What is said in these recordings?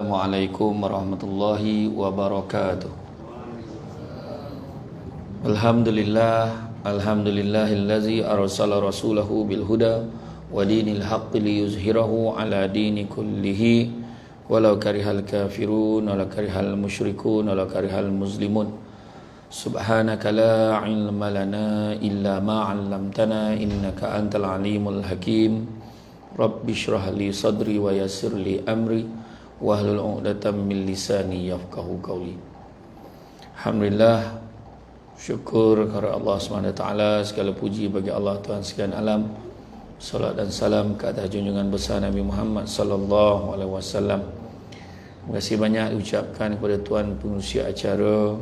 Assalamualaikum warahmatullahi wabarakatuh. Alhamdulillahillazi arsala rasulahu bil huda wa dinil haqqi liyuzhirahu ala dini kullihi walau karihal kafirun walau karihal musyrikun walau karihal muslimun. Subhanaka la ilma lana illa ma 'allamtana innaka antal alimul hakim. Rabbi shrah li sadri wa yassir li amri wahlul 'uqdatam min lisani yafqahu qawli. Alhamdulillah, syukur kepada Allah SWT, segala puji bagi Allah Tuhan sekalian alam. Salat dan salam ke atas junjungan besar Nabi Muhammad sallallahu alaihi wasallam. Terima kasih banyak diucapkan kepada tuan pengerusi acara,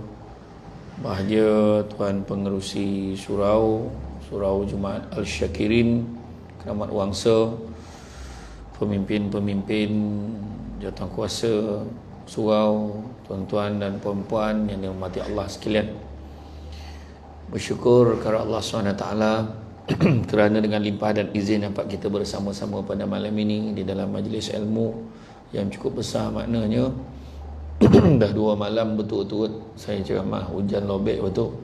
bahagia tuan pengerusi surau Jumaat Al-Syakirin, Keramat Wangsa, pemimpin-pemimpin jawatankuasa surau, tuan-tuan dan puan-puan yang dirahmati Allah sekalian. Bersyukur kepada Allah SWT kerana dengan limpah dan izin dapat kita bersama-sama pada malam ini di dalam majlis ilmu yang cukup besar maknanya. Dah 2 malam betul-betul saya ceramah, hujan lobek betul.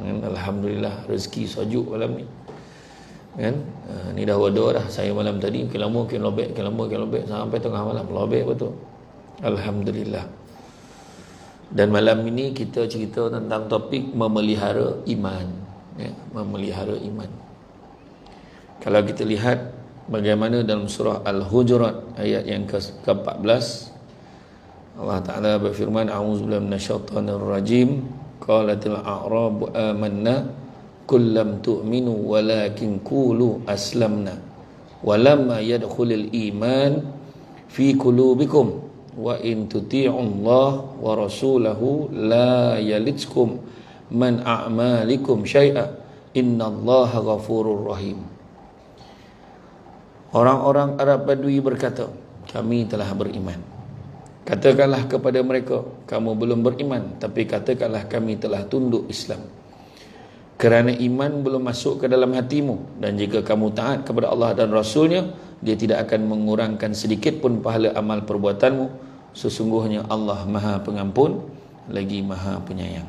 Alhamdulillah, rezeki sejuk malam ni. Kan? Ni dah wada dah. Saya malam tadi makin lama makin lobek sampai tengah malam lobek betul. Alhamdulillah. Dan malam ini kita cerita tentang topik memelihara iman, ya, memelihara iman. Kalau kita lihat bagaimana dalam surah Al-Hujurat ayat yang ke-14, Allah Ta'ala berfirman, a'udzubillahi minasyaitonir rajim, qalatil a'rabu amanna qul lam tu'minu walakin qulu aslamna walamma yadkhulul iman fi qulubikum wa in tuti'ullah wa rasulahu la yalitskum man a'malikum syai'a innallaha ghafurur rahim. Orang-orang Arab Badui berkata, kami telah beriman. Katakanlah kepada mereka, kamu belum beriman, tapi katakanlah kami telah tunduk Islam. Kerana iman belum masuk ke dalam hatimu, dan jika kamu taat kepada Allah dan Rasulnya, dia tidak akan mengurangkan sedikit pun pahala amal perbuatanmu. Sesungguhnya Allah Maha Pengampun lagi Maha Penyayang.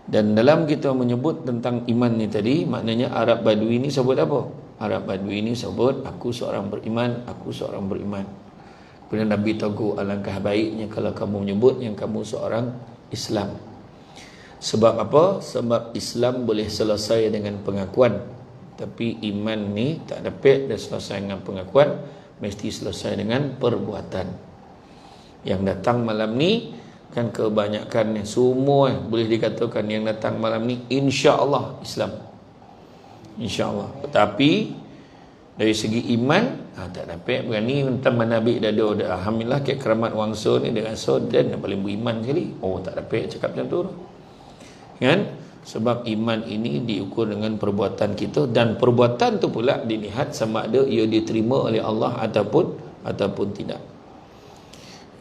Dan dalam kita menyebut tentang iman ni tadi, maknanya Arab Badui ni sebut apa? Arab Badui ni sebut, aku seorang beriman, aku seorang beriman. Kemudian Nabi tegur, alangkah baiknya kalau kamu menyebut yang kamu seorang Islam. Sebab apa? Sebab Islam boleh selesai dengan pengakuan, tapi iman ni tak dapat dah selesai dengan pengakuan, mesti selesai dengan perbuatan. Yang datang malam ni kan kebanyakan semua boleh dikatakan yang datang malam ni insya-Allah Islam. Insya-Allah. Tetapi dari segi iman tak dapat berani tentang Nabi dah ada alhamdulillah ke Keramat Wangsa ni dia rasa dia paling beriman sekali. Oh, tak dapat cakap macam tu. Kan? Sebab iman ini diukur dengan perbuatan kita, dan perbuatan tu pula dilihat sama ada ia diterima oleh Allah ataupun tidak.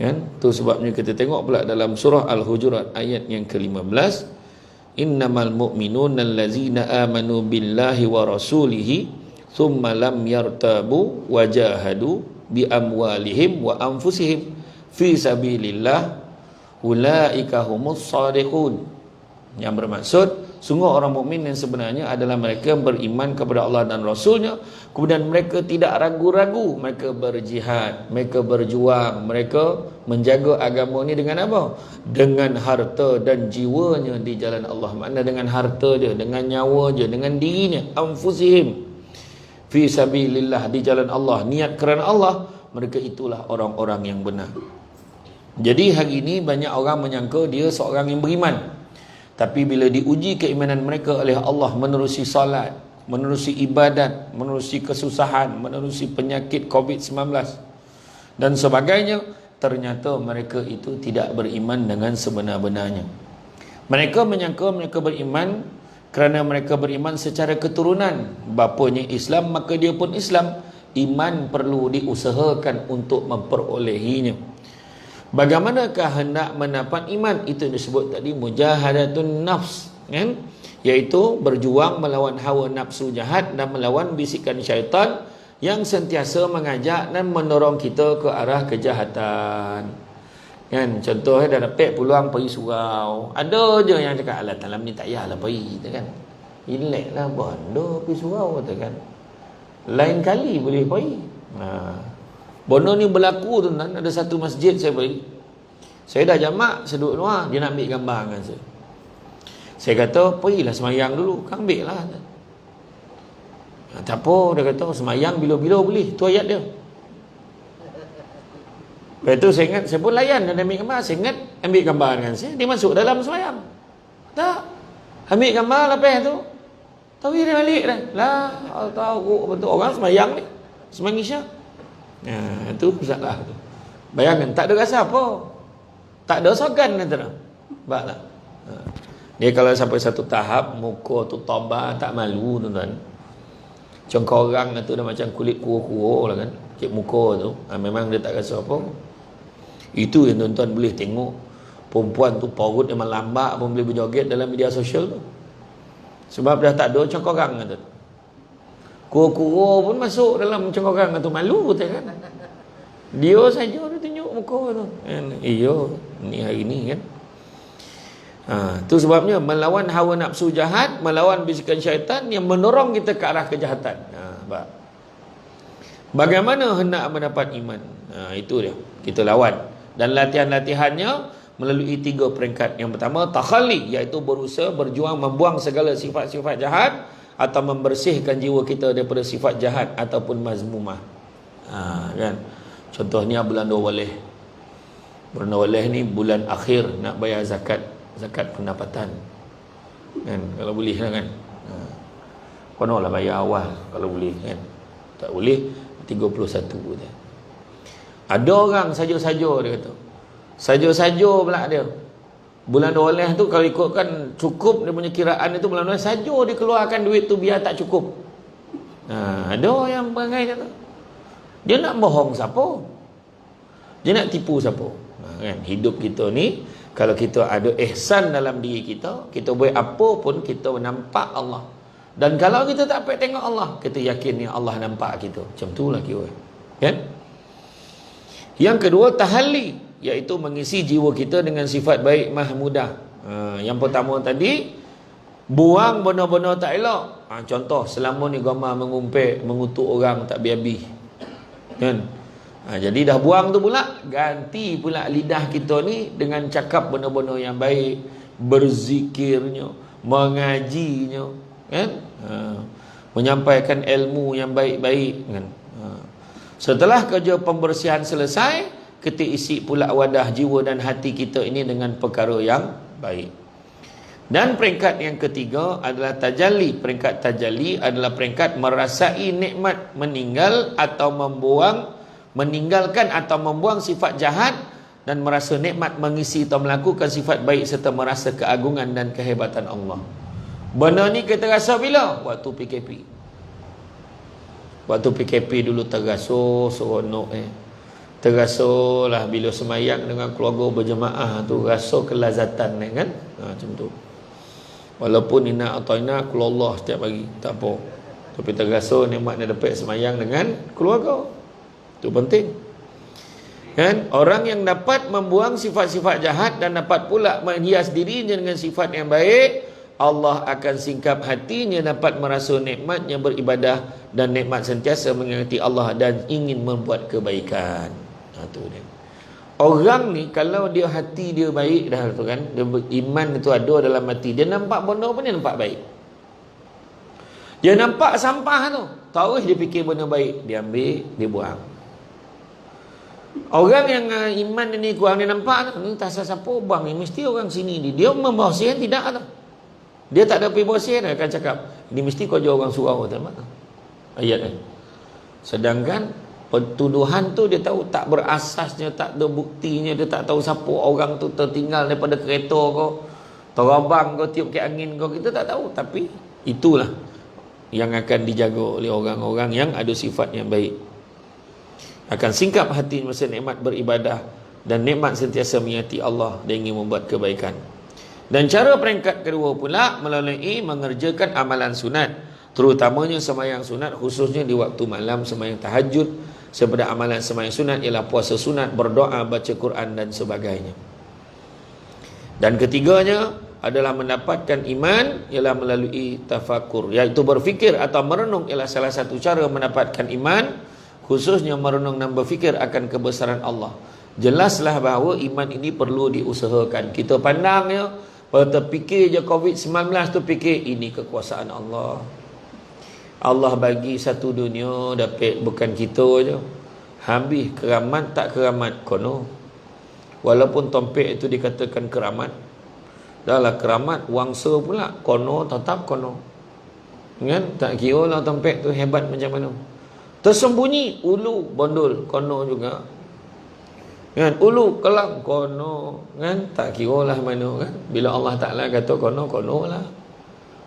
Kan? Tu sebabnya kita tengok pula dalam surah Al-Hujurat ayat yang ke-15, innamal mu'minuna allazina amanu billahi wa rasulihi thumma lam yartabu wajahadu bi amwalihim wa anfusihim fi sabilillah ulaika humus shadiqun. Yang bermaksud, sungguh orang mukmin yang sebenarnya adalah mereka beriman kepada Allah dan Rasulnya, kemudian mereka tidak ragu-ragu, mereka berjihad, mereka berjuang, mereka menjaga agama ni dengan apa? Dengan harta dan jiwanya di jalan Allah. Makna dengan harta dia, dengan nyawa dia, dengan dirinya, anfusihim fi sabilillah, di jalan Allah, niat kerana Allah, mereka itulah orang-orang yang benar. Jadi hari ini banyak orang menyangka dia seorang yang beriman, tapi bila diuji keimanan mereka oleh Allah menerusi salat, menerusi ibadat, menerusi kesusahan, menerusi penyakit COVID-19 dan sebagainya, ternyata mereka itu tidak beriman dengan sebenar-benarnya. Mereka menyangka mereka beriman kerana mereka beriman secara keturunan. Bapanya Islam, maka dia pun Islam. Iman perlu diusahakan untuk memperolehinya. Bagaimanakah hendak mendapat iman? Itu disebut tadi mujahadatun nafs, kan? Iaitu berjuang melawan hawa nafsu jahat dan melawan bisikan syaitan yang sentiasa mengajak dan mendorong kita ke arah kejahatan. Kan, contohnya dah dapat peluang pergi surau, ada je yang cakap alah dalam ni tak payahlah pergi, kan. Relax lah, bondo pergi surau, kan. Lain kali boleh pergi. Bondo ni berlaku tuan-tuan, ada satu masjid saya pergi. Saya dah jamak, saya duduk luar, dia nak ambil gambar dengan saya. Saya kata, pergilah semayang dulu, kan ambil lah. Tak apa, dia kata semayang bila-bila boleh, tu ayat dia. Lepas tu saya ingat, saya pun layan dan ambil gambar. Saya ingat ambil gambar dengan saya, dia masuk dalam semayang. Tak, ambil gambar lepas tu tahu dia balik dah. Lah, tahu betul orang semayang ni, semayang Isyak. Itu masalah tu. Bayangkan, tak ada rasa apa, tak ada sogan kata. Nampak tak? Dia kalau sampai satu tahap muka tu taubat, tak malu tuan-tuan. Congkak orang tu dah macam kulit kuro-kuro lah kan, cik muka tu, memang dia tak rasa apa. Itu yang tuan-tuan boleh tengok perempuan tu perut memang lambak pun boleh berjoget dalam media sosial tu. Sebab dah tak ada congkak orang tu. Kuro-kuro pun masuk dalam congkak orang tu, malu betul kan. Dia saja dia tunjuk muka tu. Iya, ni hari ni kan. Tu sebabnya melawan hawa nafsu jahat, melawan bisikan syaitan yang mendorong kita ke arah kejahatan. Bagaimana hendak mendapat iman? Itu dia, kita lawan. Dan latihan-latihannya melalui 3 peringkat. Yang pertama, takhalli, iaitu berusaha berjuang membuang segala sifat-sifat jahat atau membersihkan jiwa kita daripada sifat jahat ataupun mazmumah. Kan? Contohnya bulan 12. Bulan 12 ni bulan akhir nak bayar zakat pendapatan. Kan? Kalau boleh lah kan. Konolah bayar awal kalau boleh kan. Tak boleh 31 je. Ada orang saja-saja dia kata. Saja-saja pula dia. Bulan 12 tu kalau ikutkan cukup dia punya kiraan itu bulan 12 saja dia keluarkan duit tu biar tak cukup. Ada yang perangai kata. Dia nak bohong siapa? Dia nak tipu siapa? Kan? Hidup kita ni kalau kita ada ihsan dalam diri kita, kita buat apa pun kita nampak Allah. Dan kalau kita tak dapat tengok Allah, kita yakin ni Allah nampak kita. Macam itulah kira. Kan? Yang kedua, tahalli, iaitu mengisi jiwa kita dengan sifat baik mahmudah. Yang pertama tadi, buang benda-benda tak elok. Contoh, selama ni gamar mengumpet, mengutuk orang tak biabi. Kan? Jadi dah buang tu pula, ganti pula lidah kita ni dengan cakap benda-benda yang baik, berzikirnya, mengajinya, kan? Menyampaikan ilmu yang baik-baik, kan? Setelah kerja pembersihan selesai, kita isi pula wadah jiwa dan hati kita ini dengan perkara yang baik. Dan peringkat yang ketiga adalah tajalli. Peringkat tajalli adalah peringkat merasai nikmat meninggalkan atau membuang sifat jahat dan merasa nikmat mengisi atau melakukan sifat baik serta merasa keagungan dan kehebatan Allah. Benda ni kita rasa bila? Waktu PKP. Waktu PKP dulu terasa seronok terasa lah bila semayang dengan keluarga berjemaah tu, rasa kelazatan kan. Macam tu. Walaupun ina atau ina keluar setiap hari, tak apa. Tapi terasa nikmat dia dapat semayang dengan keluarga. Itu penting. Kan? Orang yang dapat membuang sifat-sifat jahat dan dapat pula menghias dirinya dengan sifat yang baik, Allah akan singkap hatinya dapat merasa nikmatnya beribadah dan nikmat sentiasa mengingati Allah dan ingin membuat kebaikan. Itu dia. Orang ni kalau dia hati dia baik dah tu kan, dia iman itu ada dalam hati, dia nampak benda pun dia nampak baik. Dia nampak sampah tu, terus dia fikir benda baik, dia ambil, dia buang. Orang yang iman ni kurang, dia nampak ni tak siapa buang ni, mesti orang sini ni dia membersihkan, tidak tu. Dia tak ada pergi bersih, dia akan cakap ini mesti kau jual orang surau tu. Ayat ni. Sedangkan tuduhan tu dia tahu tak berasasnya, tak ada buktinya, dia tak tahu siapa orang tu tertinggal daripada kereta kau, terabang kau, tiup ke angin kau, kita tak tahu. Tapi itulah yang akan dijaga oleh orang-orang yang ada sifat yang baik. Akan singkap hati masa nikmat beribadah dan nikmat sentiasa mengingati Allah dan ingin membuat kebaikan. Dan cara peringkat kedua pula melalui mengerjakan amalan sunat. terutamanya sembahyang sunat, khususnya di waktu malam sembahyang tahajud. Sepada amalan sembahyang sunat ialah puasa sunat, berdoa, baca Quran dan sebagainya. Dan ketiganya adalah mendapatkan iman ialah melalui tafakur, iaitu berfikir atau merenung ialah salah satu cara mendapatkan iman, khususnya merenung dan berfikir akan kebesaran Allah. Jelaslah bahawa iman ini perlu diusahakan. Kita pandangnya, pada terfikir je COVID-19 tu fikir ini kekuasaan Allah. Allah bagi satu dunia dapat bukan kita je. Habis keramat tak keramat kono. Walaupun tompek itu dikatakan keramat, dahlah keramat wangsa pula kono tetap kono. Kan tak kira lah tompek tu hebat macam mana. Tersembunyi ulu bondol kono juga. Kan ulu kelang kono, kan tak kira lah mana kan. Bila Allah Taala kata kono lah.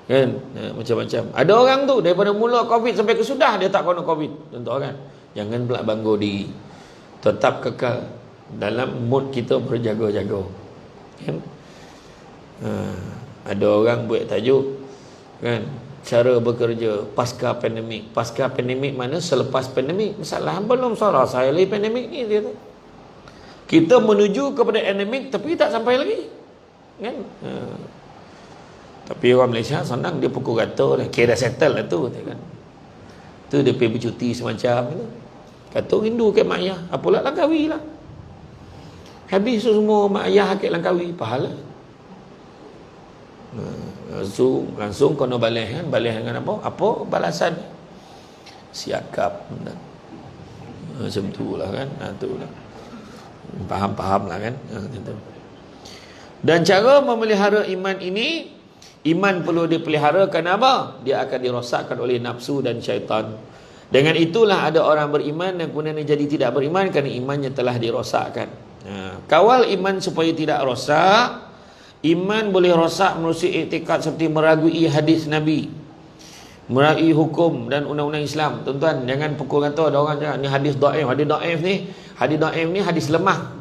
Kan macam-macam. Ada orang tu daripada mula Covid sampai kesudah dia tak kena Covid, contoh kan. Jangan pula bangga diri, tetap kekal dalam mood kita berjaga-jaga kan. Ada orang buat tajuk kan, cara bekerja pasca pandemik. Pasca pandemik mana? Selepas pandemik. Masalah belum sarah saya lagi pandemik ni dia tu. Kita menuju kepada endemik tapi tak sampai lagi kan. Tapi orang Malaysia senang, dia pukul rata dah, kira settle lah tu kan. Tu dia pergi bercuti semacam tu. Kata rindu kat mak ayah, apalah Langkawi lah. Habis tu semua mak ayah kat Langkawi, pahala. Langsung kena balas kan. Balas dengan apa? Apa balasan? Siakap. Macam tu lah kan. Tu lah. Faham-faham lah kan. Dan cara memelihara iman ini, iman perlu dipelihara kenapa? Dia akan dirosakkan oleh nafsu dan syaitan. Dengan itulah ada orang beriman dan kemudian jadi tidak beriman kerana imannya telah dirosakkan. Kawal iman supaya tidak rosak. Iman boleh rosak melalui iktikad seperti meragui hadis Nabi, meragui hukum dan undang-undang Islam. Tuan-tuan, jangan pukul kata ada orang cakap ni hadis dhaif. Hadis dhaif ni hadis lemah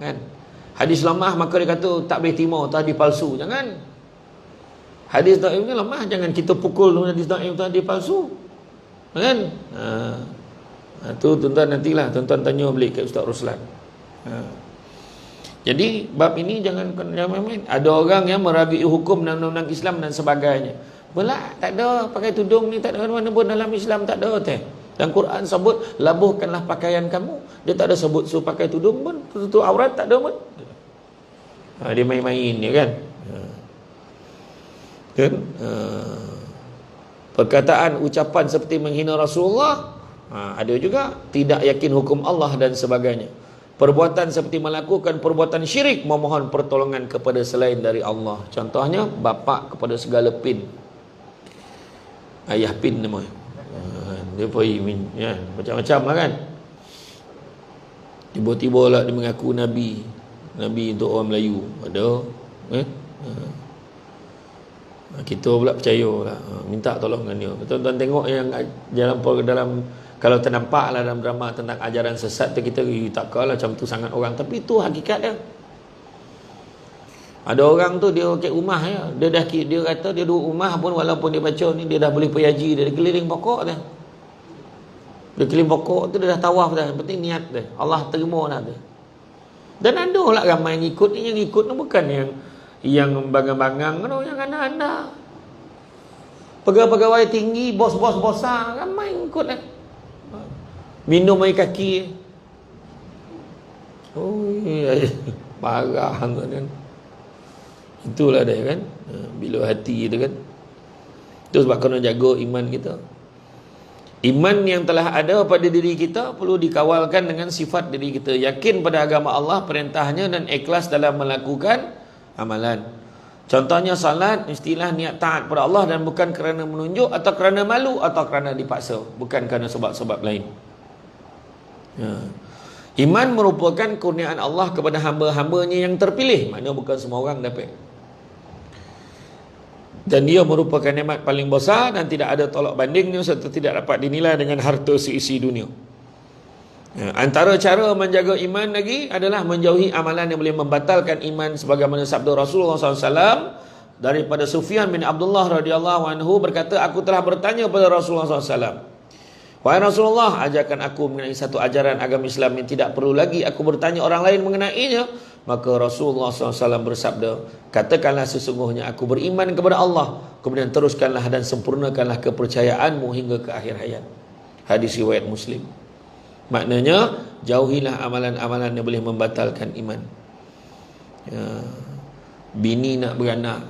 kan. Hadis lemah maka dia kata tak boleh terima, hadis palsu. Jangan. Hadis dhaif ni lemah, jangan kita pukul hadis dhaif tu hadis palsu. Kan? Tu tuan-tuan nantilah tuan-tuan tanya balik ke Ustaz Ruslan. Jadi bab ini jangan main-main. Ada orang yang meragui hukum dan undang-undang Islam dan sebagainya. Belak tak ada pakai tudung ni, tak ada mana pun dalam Islam tak ada teh. Dan Quran sebut labuhkanlah pakaian kamu. Dia tak ada sebut suruh pakai tudung pun, tutup aurat tak ada pun. Dia main-main ni kan. Kan? Perkataan, ucapan seperti menghina Rasulullah, ada juga tidak yakin hukum Allah dan sebagainya. Perbuatan seperti melakukan perbuatan syirik, memohon pertolongan kepada selain dari Allah. Contohnya bapa kepada segala pin, ayah pin namanya. Dia pergi ya, macam-macam lah kan. Tiba-tiba lah dia mengaku Nabi untuk orang Melayu. Ada kita pula percaya lah, minta tolong dengan dia. Tuan-tuan tengok yang dalam kalau ternampak lah dalam drama tentang ajaran sesat tu, kita tak kalah macam tu sangat orang, tapi itu hakikat dia. Ada orang tu dia kat rumah ya, dia kata dia duduk rumah pun walaupun dia baca ni dia dah boleh pergi haji, dia keliling pokok dah. Dia keliling pokok tu dia dah tawaf dah, yang penting niat dah, Allah terima dah tu. Dan ada lah ramai yang ikut ni, yang ikut ni bukan yang bangang-bangang tu, yang anda-anda pegawai-pegawai tinggi, bos-bos besar ramai yang ikut lah. Minum air kaki. Parah kan. Itulah dia kan. Bila hati tu kan. Itu sebab kena jaga iman kita. Iman yang telah ada pada diri kita perlu dikawalkan dengan sifat diri kita. Yakin pada agama Allah, perintahnya, dan ikhlas dalam melakukan amalan. Contohnya salat, istilah niat taat pada Allah dan bukan kerana menunjuk atau kerana malu atau kerana dipaksa, bukan kerana sebab-sebab lain. Iman merupakan kurniaan Allah kepada hamba-hambanya yang terpilih, maknanya bukan semua orang dapat. Dan dia merupakan nikmat paling besar dan tidak ada tolak bandingnya serta tidak dapat dinilai dengan harta seisi dunia. Antara cara menjaga iman lagi adalah menjauhi amalan yang boleh membatalkan iman, sebagaimana sabda Rasulullah SAW, daripada Sufyan bin Abdullah radhiyallahu anhu berkata, aku telah bertanya kepada Rasulullah SAW, wahai Rasulullah, ajarkan aku mengenai satu ajaran agama Islam yang tidak perlu lagi aku bertanya orang lain mengenainya. Maka Rasulullah SAW bersabda, katakanlah sesungguhnya aku beriman kepada Allah, kemudian teruskanlah dan sempurnakanlah kepercayaanmu hingga ke akhir hayat. Hadis riwayat Muslim. Maknanya, jauhilah amalan-amalan yang boleh membatalkan iman. Bini nak beranak,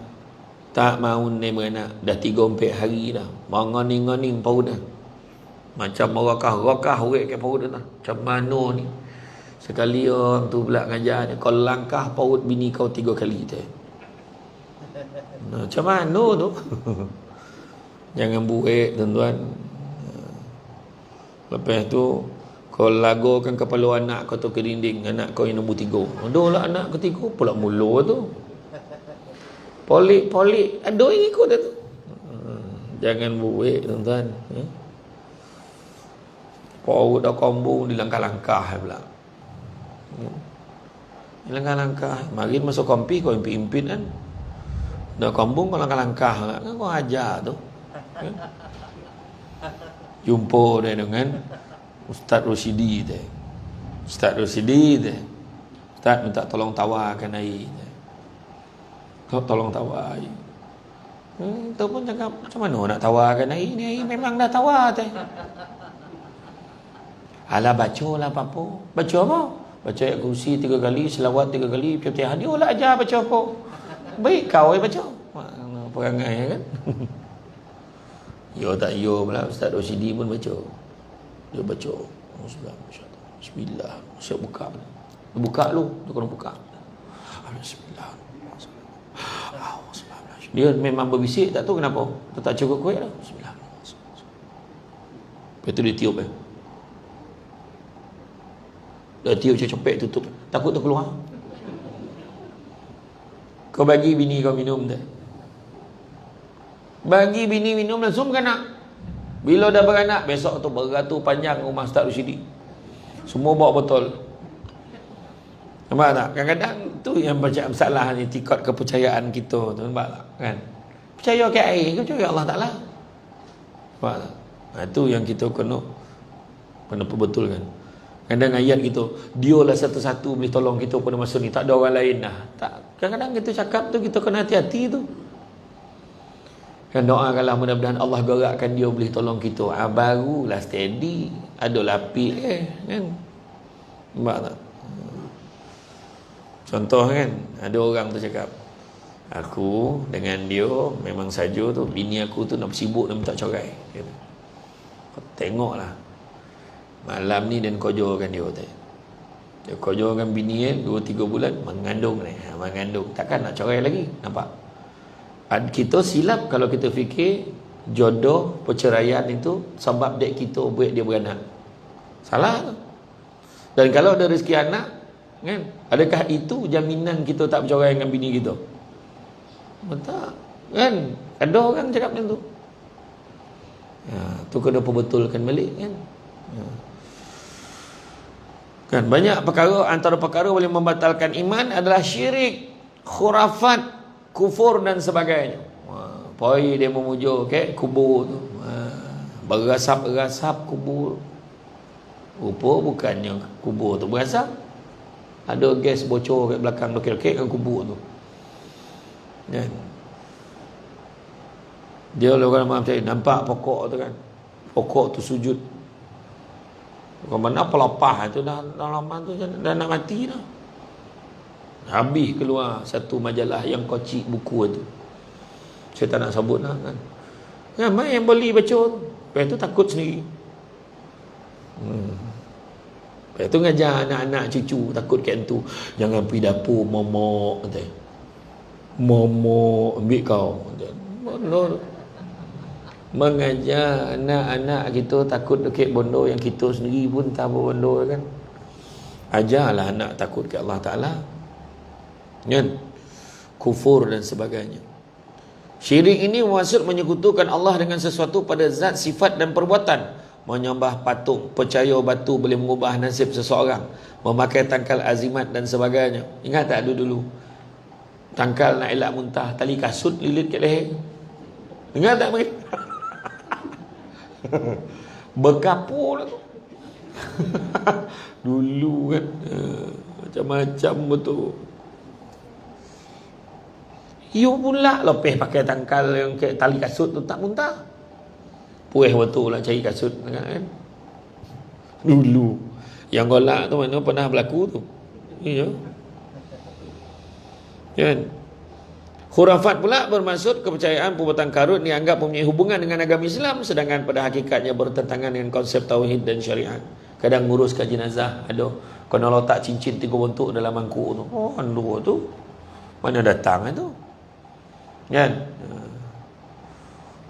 tak mahu ni beranak, dah 3-4 hari dah, mengoning-ngoning paut dah, macam merakah-rakah urek ke paut dah. Macam mana ni? Sekali orang tu pula ngajar dia, kau langkah paut bini kau 3 kali tu. Macam mana tu? Jangan buik tuan-tuan. Lepas tu kau lagokan kepala anak kau tu ke dinding, anak kau yang nombor 3. Aduh lah anak ketiga pula mula tu. Polik-polik, aduh yang ikut dah tu. Jangan buik tuan-tuan. Paut dah kombung, dilangkah-langkah pula. Langkah-langkah. Mari masuk kompi kau impit-impit kan. Dah kombung kau langkah-langkah kan kau ajar tu. Jumpa dia dengan Ustaz Rosyidi tu. Ustaz Rosyidi tu. Ustaz minta tolong tawarkan air. Kau tolong tawar air. Tu pun cakap, macam mana nak tawarkan air ni? Air memang dah tawar tu. Alah baca lah apa-apa. Baca apa? Baca ayat kursi 3 kali, selawat 3 kali, Fatihah. Dia lah ajar baca apa. Baik kau yang baca. Perangai kan. Ya tak ya pula. Ustaz Rosyidi pun baca. Dia baca. Bismillah. Siap buka. Dia buka lu. Dia kena buka. Bismillah. Dia memang berbisik, tak tahu kenapa. Dia tak cukup kuat lah. Bismillah. Lepas tu dia tiup Dah tiup cepet tutup. Takut tu keluar. Kau bagi bini kau minum dah. Bagi bini minum langsung beranak. Bila dah beranak, besok tu beratur panjang rumah Ustaz Rosyidi. Semua bawa botol. Nampak tak? Kadang-kadang tu yang macam masalah ni, tingkat kepercayaan kita tu. Nampak tak? Kan? Percaya ke air, kau percaya Allah Ta'ala. Nampak tak? Itu yang kita kena perbetulkan. Kadang ayat kita, dialah satu-satu boleh tolong kita pada masa ni, tak ada orang lain dah. Tak. Kadang-kadang kita cakap tu, kita kena hati-hati tu. Kan doakanlah mudah-mudahan Allah gerakkan dia boleh tolong kita. Barulah steady. Ada lapik kan. Nampak tak? Contoh kan, ada orang tu cakap, aku dengan dia memang saja tu, bini aku tu nak bersibuk nak minta cerai. Kau tengoklah. Malam ni dan kojokan dia tu. Dia kojokan bini 2-3 bulan mengandung ni. Mengandung. Takkan nak cerai lagi. Nampak? Kita silap kalau kita fikir jodoh perceraian itu sebab dek kita buat dia beranak. Salah. Dan kalau ada rezeki anak, kan? Adakah itu jaminan kita tak bercerai dengan bini kita? Tak. Kan? Ada orang cakap macam tu. Ya, tu kena perbetulkan balik kan. Ya. Kan banyak perkara, antara perkara boleh membatalkan iman adalah syirik, khurafat, kufur dan sebagainya. Poi dia memujuk kubur tu. Berasap-rasap kubur. Rupa bukannya kubur tu berasap. Ada gas bocor kat belakang lokek-lokek kan kubur tu. Kan? Dia orang macam nampak pokok tu kan. Pokok tu sujud. Bukan mana pelapah tu dah lama tu dah nak mati dah. Habis keluar satu majalah yang kocik buku tu. Saya tak nak sebut lah kan. Ramai yang beli baca tu. Lepas tu takut sendiri. Lepas tu ngajar anak-anak cucu takut kat tu. Jangan pergi dapur momok kata. Momok ambil kau. Bodoh. Mengajar anak-anak kita takut dekat bondo yang kita sendiri pun tak bondo kan. Ajarlah anak takut ke Allah Ta'ala. Kan? Kufur dan sebagainya. Syirik ini maksud menyekutukan Allah dengan sesuatu pada zat, sifat dan perbuatan. Menyembah patung, percaya batu boleh mengubah nasib seseorang, memakai tangkal azimat dan sebagainya. Ingat tak dulu-dulu Tangkal nak elak muntah, tali kasut lilit kat leher. Dengar tak mari? Berkapur lah tu. Dulu kan macam-macam betul. You pula lepeh pakai tangkal yang tali kasut tu tak muntah. Puih betul lah cari kasut kan. Dulu yang golak tu mana pernah berlaku tu. Ya. Kan? Khurafat pula bermaksud kepercayaan perbuatan karut dianggap mempunyai hubungan dengan agama Islam, sedangkan pada hakikatnya bertentangan dengan konsep tauhid dan syariat. Kadang nguruskan jenazah, ada kena letak cincin 3 bentuk dalam mangkuk tu. Oh, dua tu mana datang tu? Kan?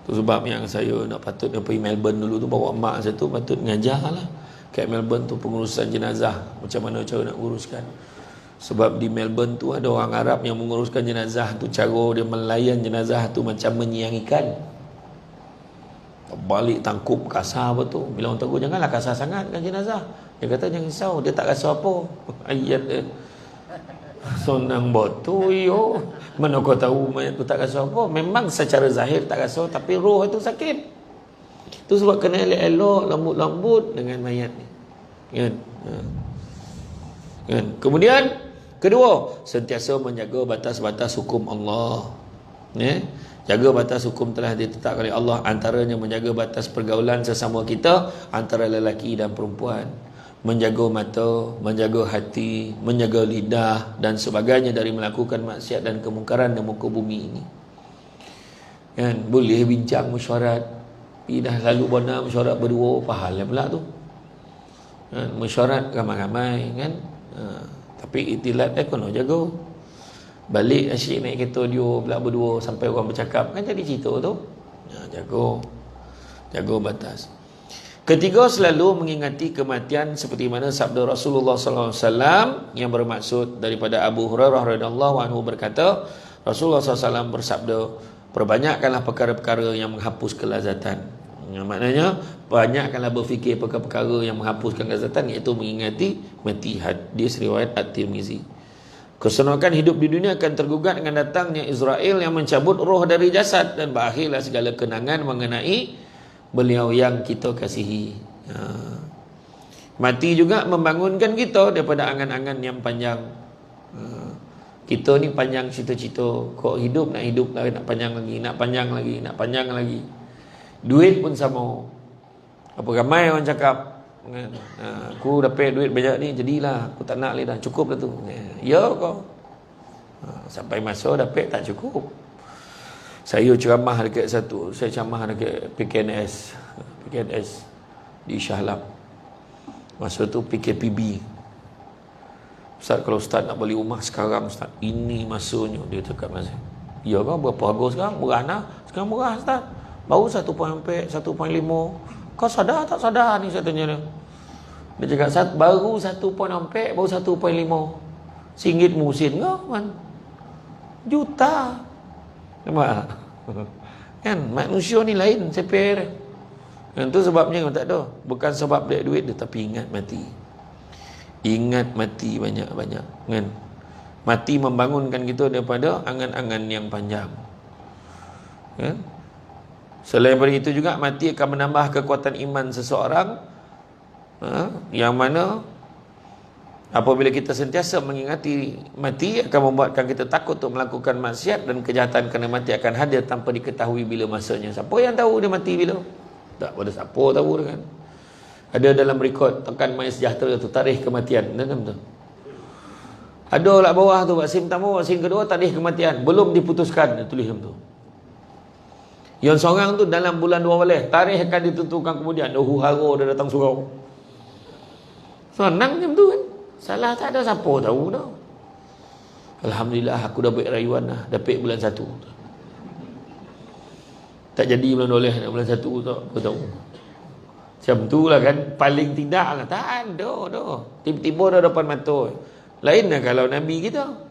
Tu sebab yang saya nak patut pergi Melbourne dulu tu, bawa mak saya tu patut ngajar lah kat Melbourne tu pengurusan jenazah, macam mana cara nak uruskan. Sebab di Melbourne tu ada orang Arab yang menguruskan jenazah tu, cara dia melayan jenazah tu macam menyiang ikan. Balik tangkup kasar betul. Bila orang tegur, janganlah kasar sangat dengan jenazah. Dia kata jangan risau, dia tak rasa apa. Ayat dia senang betul yo. Mana kau tahu mayat tu tak rasa apa? Memang secara zahir tak rasa, tapi roh itu sakit. Tu sebab kena elok-elok, lembut-lembut dengan mayat ni. Kan? Kan? Kemudian kedua, sentiasa menjaga batas-batas hukum Allah. Jaga batas hukum telah ditetapkan oleh Allah, antaranya menjaga batas pergaulan sesama kita antara lelaki dan perempuan, menjaga mata, menjaga hati, menjaga lidah dan sebagainya dari melakukan maksiat dan kemungkaran di muka bumi ini. Kan? Boleh bincang mesyuarat, dah selalu bona mesyuarat berdua, pahala pula tu. Kan? Mesyuarat ramai-ramai kan. Tapi itilat kena jaga. Balik asyik naik kereta dia pula berdua sampai orang bercakap, kan jadi cerita tu. Jaga batas. Ketiga, selalu mengingati kematian seperti mana sabda Rasulullah SAW yang bermaksud daripada Abu Hurairah radhiyallahu anhu berkata, Rasulullah SAW bersabda, perbanyakkanlah perkara-perkara yang menghapus kelazatan. Maknanya banyakkanlah berfikir perkara-perkara yang menghapuskan kelazatan, iaitu mengingati mati. Hadis riwayat At-Tirmizi. Keseronokan hidup di dunia akan tergugat dengan datangnya Israel yang mencabut roh dari jasad, dan berakhirlah segala kenangan mengenai beliau yang kita kasihi. Mati juga membangunkan kita daripada angan-angan yang panjang. Kita ni panjang cita-cita, kok hidup nak panjang lagi. Duit pun sama. Apa ramai orang cakap, aku dapat duit banyak ni, jadilah aku tak nak lagi dah, cukup dah tu. Ya kau. Sampai masa dapat tak cukup. Saya ceramah dekat PKNS di Shah Alam. Masa tu PKPB. Ustaz, kalau Ustaz nak beli rumah sekarang Ustaz, ini masanya, dia cakap masa. Ya kau, berapa harga sekarang? Murah nah. Sekarang murah Ustaz. Baru 1.4, 1.5. Kau sadar tak sadar ni, saya tanya dia. Dia cakap baru 1.4, baru 1.5. RM1 musim kau man. Juta. Nampak? Kan manusia ni lain sepir. Kan tu sebabnya kau tak ada. Bukan sebab dia duit dia, tapi ingat mati. Ingat mati banyak-banyak. Kan? Mati membangunkan kita daripada angan-angan yang panjang. Kan? Selain daripada itu juga, mati akan menambah kekuatan iman seseorang, yang mana apabila kita sentiasa mengingati mati, akan membuatkan kita takut untuk melakukan maksiat dan kejahatan, kerana mati akan hadir tanpa diketahui bila masanya. Siapa yang tahu dia mati bila? Tak pada siapa tahu kan. Ada dalam rekod tekan My Sejahtera tu, tarikh kematian. Betul? Ada lah bawah tu, vaksin pertama, vaksin kedua, tarikh kematian belum diputuskan, dia tulis macam tu. Yang seorang tu dalam bulan 12, tarikh akan ditentukan kemudian. Haro dia datang surau. Senang macam tu kan. Salah tak ada, siapa tahu dah. Alhamdulillah aku dah baik rayuan dah, dapat bulan 1. Tak jadi bulan 12, bulan 1 tak apa tahu. Macam tu lah kan. Paling tidak lah, tak ada dah. Tiba-tiba dah depan mata. Lain lah kalau Nabi kita.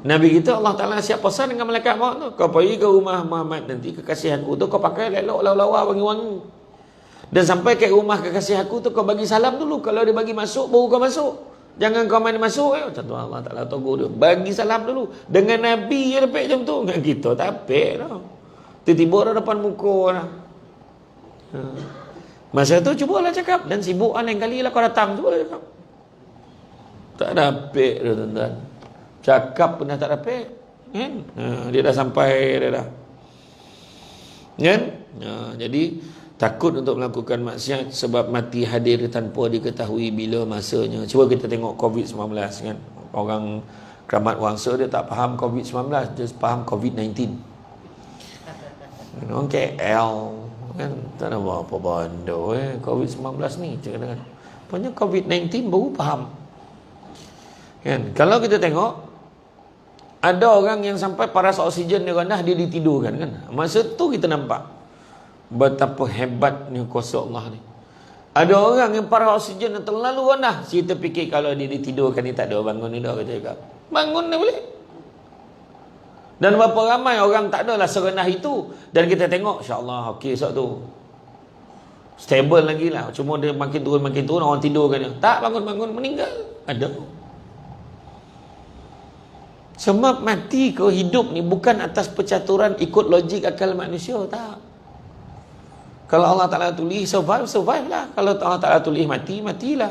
Nabi kita Allah Ta'ala siap pesan dengan malaikat maut tu, kau pergi ke rumah Muhammad nanti, kekasih aku tu, kau pakai elok lawa-lawa wangi-wangi. Dan sampai ke rumah kekasih aku tu, kau bagi salam dulu. Kalau dia bagi masuk, baru kau masuk. Jangan kau main masuk macam tu Allah Ta'ala tegur dia. Bagi salam dulu. Dengan Nabi je dapat macam tu. Dengan kita tak dapat tau. Tiba-tiba dah depan muka dah. Masa tu cubalah cakap. Dan sibuk lain kali lah kau datang. Cuba cakap. Tak dapat dah tuan-tuan. Cakap pun dah tak dapat. Kan? Dia dah sampai dia dah. Kan? Jadi takut untuk melakukan maksiat sebab mati hadir tanpa diketahui bila masanya. Cuba kita tengok COVID-19 kan. Orang keramat wangsa dia tak faham COVID-19, dia faham COVID-19. Orang KL kan tak ada apa bondo COVID-19 ni cakap. Punya COVID-19 baru faham. Kan? Kalau kita tengok ada orang yang sampai paras oksigen dia rendah, dia ditidurkan kan. Masa tu kita nampak betapa hebatnya kuasa Allah ni. Ada orang yang paras oksigen yang terlalu rendah, kita fikir kalau dia ditidurkan ni tak ada bangun ni dah, kata cakap. Bangun dia boleh. Dan berapa ramai orang tak adalah serendah itu. Dan kita tengok, insya-Allah okey esok tu. Stable lagi lah. Cuma dia makin turun, orang tidurkan dia. Tak bangun-bangun meninggal. Ada. Sebab mati ke hidup ni bukan atas percaturan ikut logik akal manusia, tak. Kalau Allah Ta'ala tulis survive lah. Kalau Allah Ta'ala tulis mati, matilah.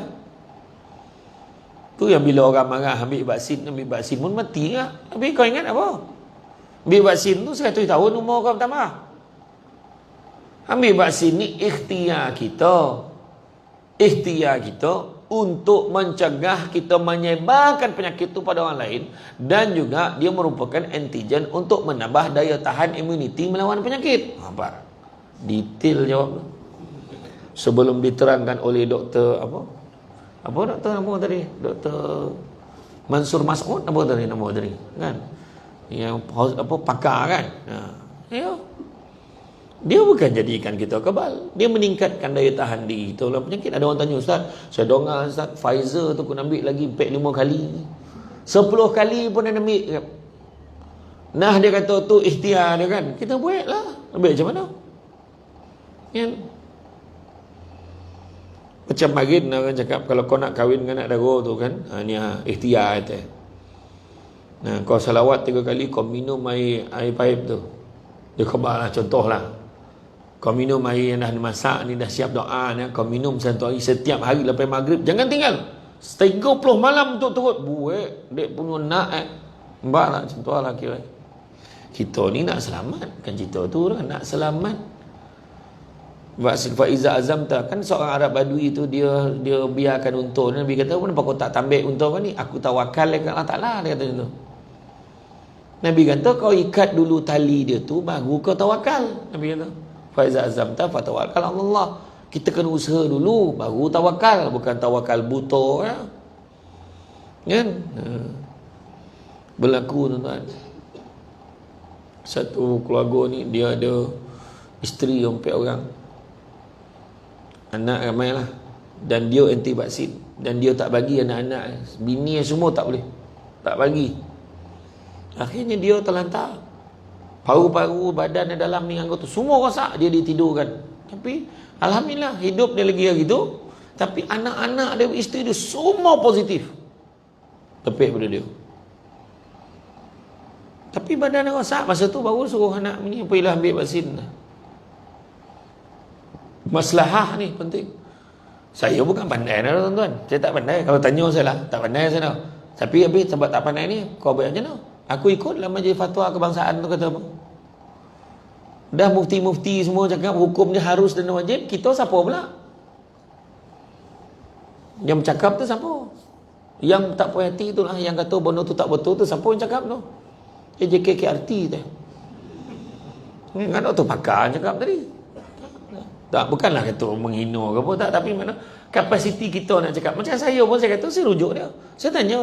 Tu yang bila orang marah ambil vaksin pun mati lah. Tapi kau ingat apa? Ambil vaksin tu 100 tahun umur kau bertambah. Ambil vaksin ni ikhtiar kita. Ikhtiar kita untuk mencegah kita menyebarkan penyakit itu pada orang lain. Dan juga dia merupakan antigen untuk menambah daya tahan imuniti melawan penyakit. Nampak? Detail jawab tu. Sebelum diterangkan oleh doktor apa doktor nama tadi? Doktor Mansur Mas'ud apa tadi nama tadi? Kan? Yang pakar kan? Ya. Dia bukan jadikan kita kebal. Dia meningkatkan daya tahan diri kita dalam penyakit. Ada orang tanya, Ustaz, saya dengar Ustaz Pfizer tu kena ambil lagi 4-5 kali. 10 kali pun dia ambil. Nah dia kata tu ikhtiar dia kan. Kita buatlah. Ambil macam mana? Kan? Macam marin orang cakap kalau kau nak kahwin dengan anak dara tu kan, ni ikhtiar itu. Nah, kau salawat 3 kali, kau minum air paip tu. Dia khabar lah, contoh lah. Kau minum air yang dah masak ni, dah siap doa ni, kau minum satu hari setiap hari lepas maghrib. Jangan tinggal. 30 malam untuk turut. Buat dek punya nak mbak lah, contoh lah kira. Kita ni nak selamat. Kan cerita tu lah, nak selamat. Fa'iza azamta, kan seorang Arab Badui tu dia biarkan unta. Nabi kata, kenapa kau tak tambik unta kau ni? Aku tawakal dekat Allah Ta'ala, dia kata macam tu. Nabi kata, kau ikat dulu tali dia tu baru kau tawakal. Nabi kata, fa'iza azamta fatawakal Allah. Kita kena usaha dulu baru tawakal, bukan tawakal buta ya. Kan? Berlaku tuan-tuan. Satu keluarga ni dia ada isteri 4 orang. Anak ramai lah. Dan dia anti vaksin. Dan dia tak bagi anak-anak. Bini semua tak boleh. Tak bagi. Akhirnya dia terlantar. Paru-paru badan dia dalam ni anggota semua rosak. Dia ditidurkan. Tapi alhamdulillah hidup dia lagi gitu. Tapi anak-anak dia, isteri dia semua positif. Tepik pada dia. Tapi badan dia rosak. Masa tu baru suruh anak ni pergilah ambil vaksin. Maslahah ni penting. Saya bukan pandai dah tuan-tuan. Saya tak pandai. Kalau tanya saya lah, tak pandai saya dah. Tapi habis sebab tak pandai ni, kau buat macam mana? Aku ikut dalam majlis fatwa kebangsaan tu kata apa? Dah mufti-mufti semua cakap hukum dia harus dan wajib. Kita siapa pula? Yang bercakap tu siapa? Yang tak puas hati tu lah. Yang kata benda tu tak betul tu siapa yang cakap tu? JKKRT tu. Kan tu pakar cakap tadi. Tak, bukanlah kata menghina ke apa tak, tapi mana kapasiti kita nak cakap. Macam saya pun saya kata saya rujuk dia. Saya tanya,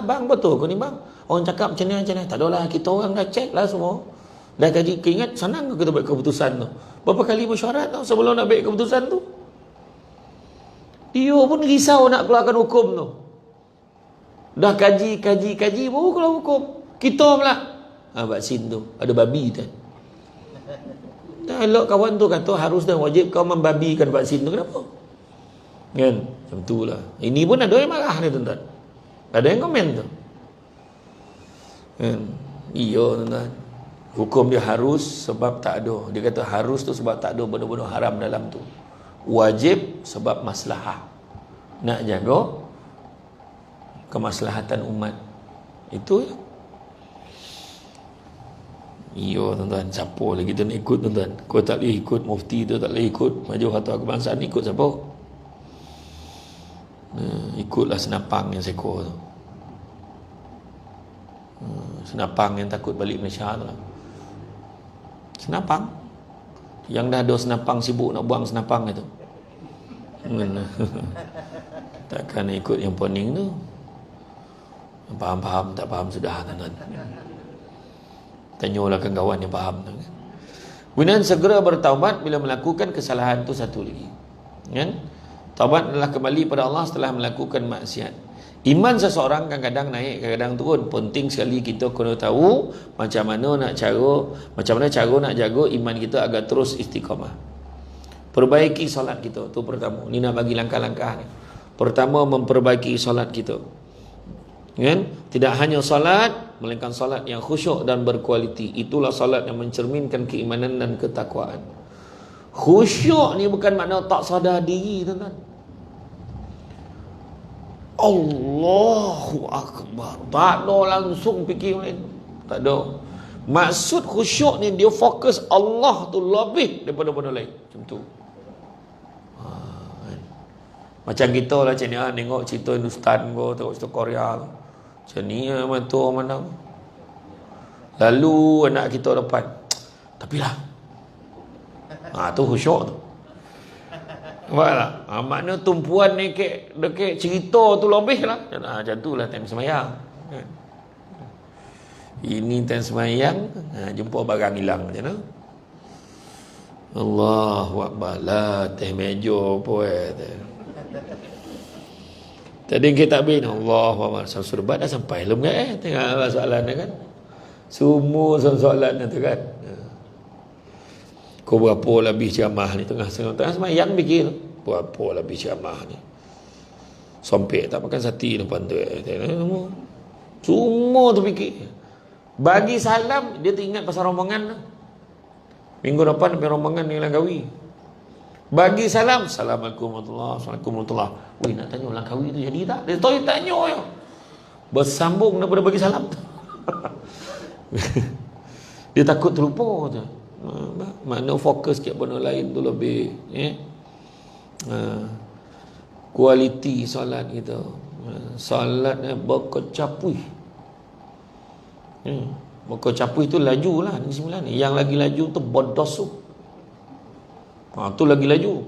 bang betul ke ni bang? Orang cakap macam ni. Tak adalah, kita orang dah check lah semua. Dah kaji, ingat senang ke kita buat keputusan tu? Berapa kali mesyuarat tau sebelum nak buat keputusan tu? Dia pun risau nak keluarkan hukum tu. Dah kaji baru keluar hukum. Kita pula vaksin tu ada babi tu. Elok kawan tu kata harus dan wajib kau membabikan vaksin tu. Kenapa? Kan? Macam tu lah. Ini pun ada yang marah ni tuan-tuan. Ada yang komen tu. Iya tuan-tuan. Hukum dia harus sebab tak ada. Dia kata harus tu sebab tak ada benda-benda haram dalam tu. Wajib sebab maslahah. Nak jaga kemaslahatan umat. Itu ya. Iya tuan-tuan. Siapa lagi tu nak ikut tuan-tuan? Kau tak boleh ikut mufti tu, tak boleh ikut Majlis Fatwa Kebangsaan, ikut siapa? Ikutlah senapang yang seko tu. Senapang yang takut balik Malaysia tu lah. Senapang yang dah ada senapang sibuk nak buang senapang itu. Takkan ikut yang poning tu. Faham-faham, tak faham sudah tuan-tuan. Tanyalah kawan yang faham tu. Kemudian segera bertaubat bila melakukan kesalahan tu satu lagi. Kan? Taubat adalah kembali pada Allah setelah melakukan maksiat. Iman seseorang kadang-kadang naik, kadang-kadang turun. Penting sekali kita kena tahu macam mana cara nak jaga iman kita agar terus istiqamah. Perbaiki solat kita, tu pertama. Ni nak bagi langkah-langkah ni. Pertama, memperbaiki solat kita. Kan? Tidak hanya solat, melainkan solat yang khusyuk dan berkualiti. Itulah solat yang mencerminkan keimanan dan ketakwaan. Khusyuk ni bukan makna tak sadar diri, tuan-tuan. Allahu Akbar. Tak ada langsung fikir lain. Tak ada. Maksud khusyuk ni dia fokus Allah tu lebih daripada benda lain. Macam tu. Macam kita lah macam ni lah, tengok cerita Hindustan ko, tengok cerita Korea ko. Macam ni lah tu mana. Lalu anak kita depan. Tapi lah. Tu khusyuk tu. Nampak tak? Makna tumpuan ni dekat cerita tu lebih lah. Macam tu lah time semayang. Ini time semayang, jumpa barang hilang macam mana? Allahu Akbar. La teh meja apa tadi kita bin Allahu Akbar. Surbat dah sampai belum kan? Tengok soalan dia kan. Semua soalan tu kan. Kau berapa lebih ceramah ni tengah semayang fikir berapa lebih ceramah ni sampai tak makan sati depan tu semua tu fikir. Bagi salam dia teringat pasal rombongan minggu depan sampai rombongan ni Langkawi. Bagi salam, Assalamualaikum warahmatullahi. Weh, nak tanya Langkawi tu jadi tak? Dia tahu tanya je bersambung daripada bagi salam tu. Dia takut terlupa tu. Makna fokus sikit benda lain tu lebih kualiti solat kita. Solat berkecapui. Berkecapui tu laju lah ni. Yang lagi laju tu berdosu. Tu lagi laju.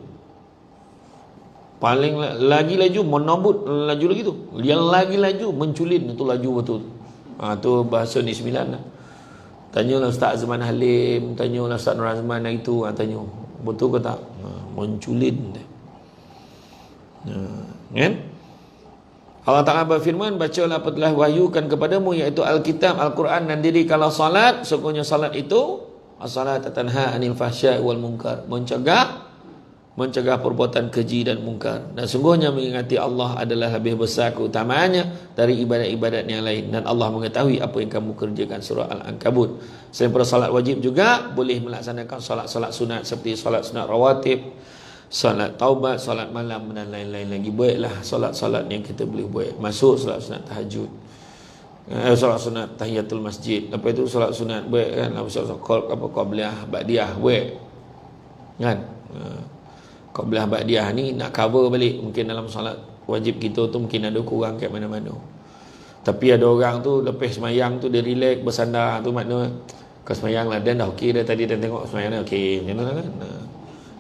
Paling lagi laju menabut laju lagi tu. Yang lagi laju menculin tu laju betul. Tu bahasa ni 9 lah. Tanyalah Ustaz Azman Halim, tanyalah Ustaz Nur Azman itu, tanya. Betul ke tak? Menculin dia. Kan? Allah Ta'ala berfirman, bacalah apa telah wahyukan kepadamu, iaitu Alkitab, Al-Quran dan diri kalau salat. Sesungguhnya salat itu as-salat tanha anil fahsya'i wal munkar, mencegah perbuatan keji dan mungkar. Dan sungguhnya mengingati Allah adalah lebih besar keutamaannya dari ibadat-ibadat yang lain. Dan Allah mengetahui apa yang kamu kerjakan. Surah Al-Ankabut. Selain pada salat wajib juga boleh melaksanakan salat-salat sunat seperti salat sunat rawatib, salat taubat, salat malam dan lain-lain lagi. Baiklah salat-salat yang kita boleh buat. Masuk salat sunat tahajud, salat sunat tahiyatul masjid. Lepas itu salat sunat baik kan, salat qabliyah ba'diyah baik kan. Qabliyah ba'diyah ni nak cover balik. Mungkin dalam solat wajib kita tu mungkin ada kurang kat mana-mana. Tapi ada orang tu lepas semayang tu dia relax bersandar tu, makna kau semayang lah dan dah okey dah, tadi dah tengok semayang dah okey macam mana kan.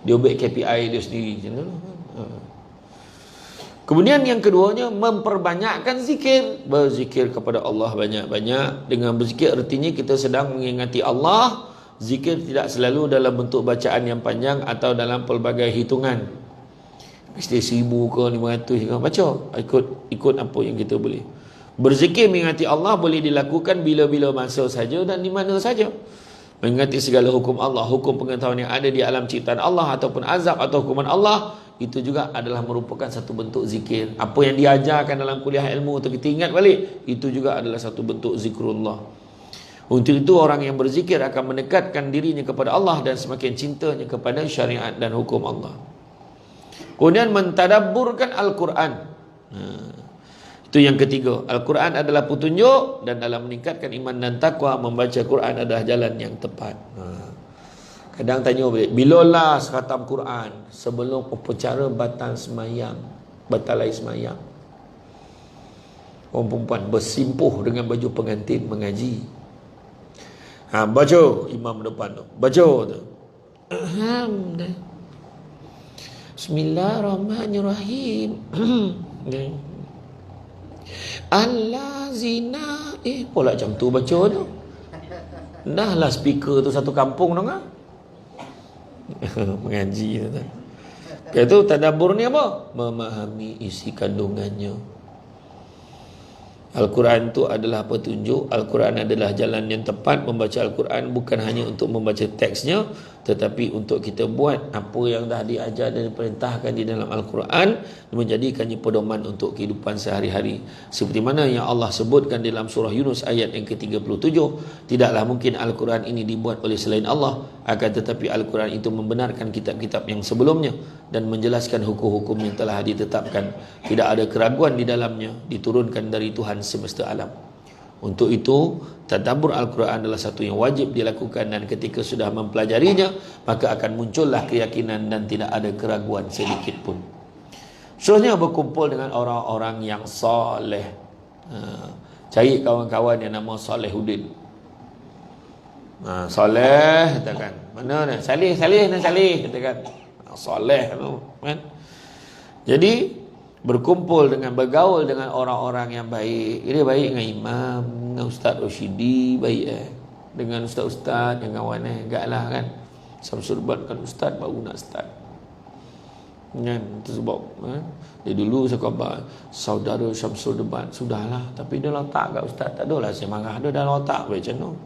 Dia buat KPI dia sendiri macam mana kan. Kemudian yang keduanya, memperbanyakkan zikir. Berzikir kepada Allah banyak-banyak. Dengan berzikir artinya kita sedang mengingati Allah. Zikir tidak selalu dalam bentuk bacaan yang panjang atau dalam pelbagai hitungan. Mesti 1000 ke 500 ke baca. Ikut apa yang kita boleh. Berzikir mengingati Allah boleh dilakukan bila-bila masa saja dan di mana saja. mengingati segala hukum Allah, hukum pengetahuan yang ada di alam ciptaan Allah ataupun azab atau hukuman Allah, itu juga adalah merupakan satu bentuk zikir. Apa yang diajarkan dalam kuliah ilmu untuk kita ingat balik, itu juga adalah satu bentuk zikrullah. Untuk itu orang yang berzikir akan mendekatkan dirinya kepada Allah dan semakin cintanya kepada syariat dan hukum Allah. Kemudian mentadabburkan Al-Quran. Itu yang ketiga. Al-Quran adalah petunjuk, dan dalam meningkatkan iman dan takwa, membaca Quran adalah jalan yang tepat. Kadang tanya balik, bila last khatam Quran? Sebelum upacara batalai semayang. Orang perempuan bersimpuh dengan baju pengantin mengaji. Baca imam depan tu. Baca tu. Bismillahirrahmanirrahim. Allazina pula macam tu baca tu. Dah lah speaker tu satu kampung dong ah. Mengaji tu. Itu tadabbur ni apa? Memahami isi kandungannya. Al-Quran itu adalah petunjuk. Al-Quran adalah jalan yang tepat. Membaca Al-Quran bukan hanya untuk membaca teksnya, tetapi untuk kita buat apa yang dah diajar dan diperintahkan di dalam Al-Quran, menjadikannya pedoman untuk kehidupan sehari-hari. Seperti mana yang Allah sebutkan dalam surah Yunus ayat yang ke-37, tidaklah mungkin Al-Quran ini dibuat oleh selain Allah, akan tetapi Al-Quran itu membenarkan kitab-kitab yang sebelumnya dan menjelaskan hukum-hukum yang telah ditetapkan. Tidak ada keraguan di dalamnya, diturunkan dari Tuhan semesta alam. Untuk itu, tadabbur Al-Quran adalah satu yang wajib dilakukan, dan ketika sudah mempelajarinya, maka akan muncullah keyakinan dan tidak ada keraguan sedikit pun. Seterusnya, berkumpul dengan orang-orang yang soleh. Cari kawan-kawan yang nama Salehuddin. Soleh, katakan. Mana ni? Salih, katakan. Soleh tu, kan? Jadi berkumpul dengan, bergaul dengan orang-orang yang baik. Dia baik dengan imam, dengan Ustaz Roshidi, baik dengan ustaz-ustaz yang kawan agaklah kan. Samsul Debat kan ustaz, baru nak start kan. Itu sebab dia dulu saya khabar saudara Samsul Debat, sudahlah, tapi dia letak kat ustaz, tak adalah saya marah, dia dah letak macam tu.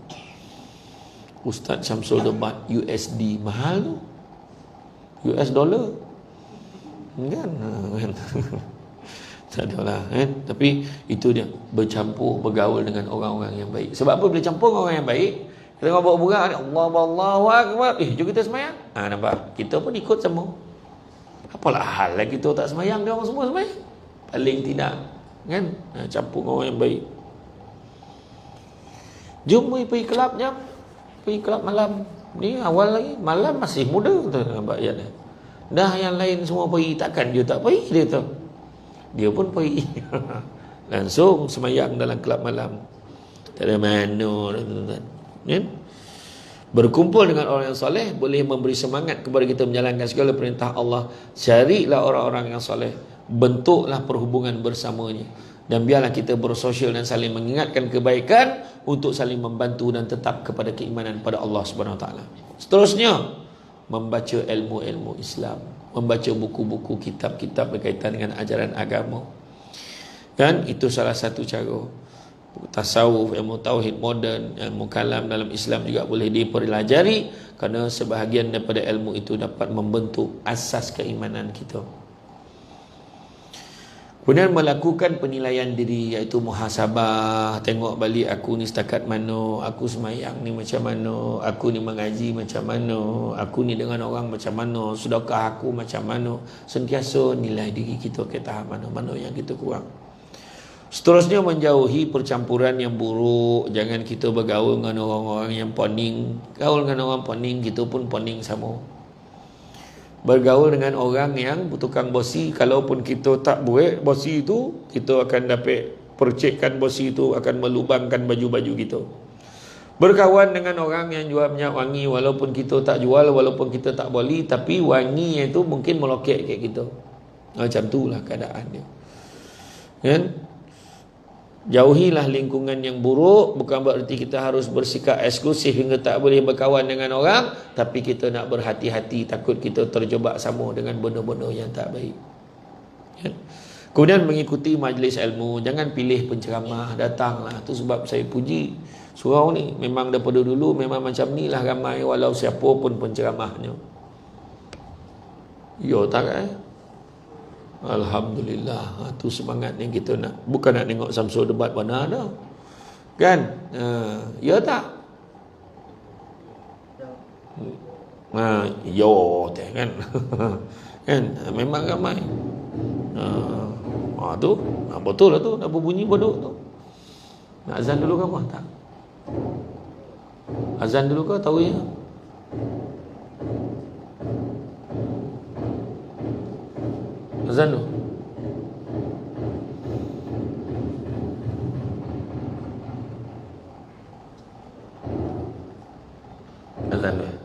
Ustaz Samsul Debat USD mahal tu, US dollar kan. Tak adalah kan. Tapi itu dia, bercampur, bergaul dengan orang-orang yang baik. Sebab apa boleh campur dengan orang yang baik? Kita bawa burak, Allahu Akbar, jom kita semayang. Nampak, kita pun ikut semua. Apalah hal lah kita tak semayang, dia orang semua semayang? Paling tidak kan. Campur dengan orang yang baik. Jom pergi kelab jam, pergi kelab malam. Ni awal lagi, malam masih muda tu, nampak ayat dia. Dah yang lain semua pergi, takkan dia tak pergi, dia tu. Dia pun pergi. Langsung semayang dalam kelab malam. Tak ada mana, kan? Berkumpul dengan orang yang soleh boleh memberi semangat kepada kita menjalankan segala perintah Allah. Carilah orang-orang yang soleh, bentuklah perhubungan bersamanya, dan biarlah kita bersosial dan saling mengingatkan kebaikan untuk saling membantu dan tetap kepada keimanan pada Allah Subhanahu Wa Taala. Seterusnya, membaca ilmu-ilmu Islam, membaca buku-buku, kitab-kitab berkaitan dengan ajaran agama. Kan itu salah satu cara. Tasawuf, ilmu tauhid moden, ilmu kalam dalam Islam juga boleh dipelajari, kerana sebahagian daripada ilmu itu dapat membentuk asas keimanan kita. Kemudian melakukan penilaian diri, iaitu muhasabah. Tengok balik aku ni setakat mana, aku semayang ni macam mana, aku ni mengaji macam mana, aku ni dengan orang macam mana, sudahkah aku macam mana. Sentiasa nilai diri kita ke tahap mana yang kita kurang. Seterusnya, menjauhi percampuran yang buruk. Jangan kita bergaul dengan orang-orang yang poning. Gaul dengan orang poning, kita pun poning sama. Bergaul dengan orang yang tukang bosi, kalaupun kita tak buat bosi itu, kita akan dapat percikkan bosi itu akan melubangkan baju-baju kita. Berkawan dengan orang yang jual minyak wangi, walaupun kita tak jual, walaupun kita tak boleh, tapi wangi itu mungkin melokek kat kita. Macam itulah keadaan dia, kan? Jauhilah lingkungan yang buruk. Bukan berarti kita harus bersikap eksklusif hingga tak boleh berkawan dengan orang, tapi kita nak berhati-hati, takut kita terjebak sama dengan benda-benda yang tak baik, kan? Kemudian mengikuti majlis ilmu. Jangan pilih penceramah, datanglah. Itu sebab saya puji surau ni. Memang daripada dulu memang macam ni lah ramai, walau siapa pun penceramahnya. Ya tak Alhamdulillah. Itu semangat yang kita nak. Bukan nak tengok Samsul debat mana dah. Kan? Ya tak? Yo teh kan. Kan? Memang ramai. Tu betul lah tu. Dah berbunyi bodok tu. Nak azan dulu ke apa? Tak. Azan dulu ke tahu ya? Azan dulu. Azan dulu.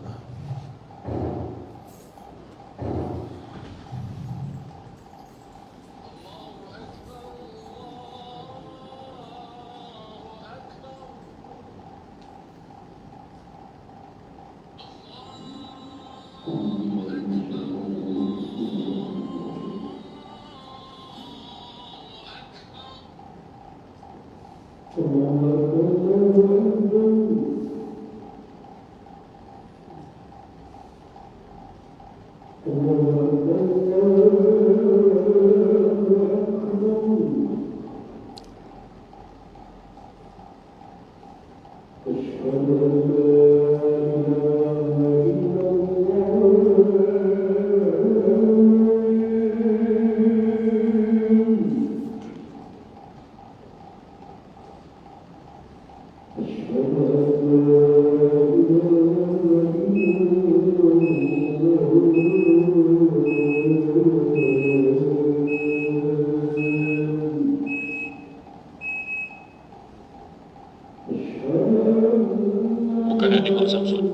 Bukan nak tengok Samsung.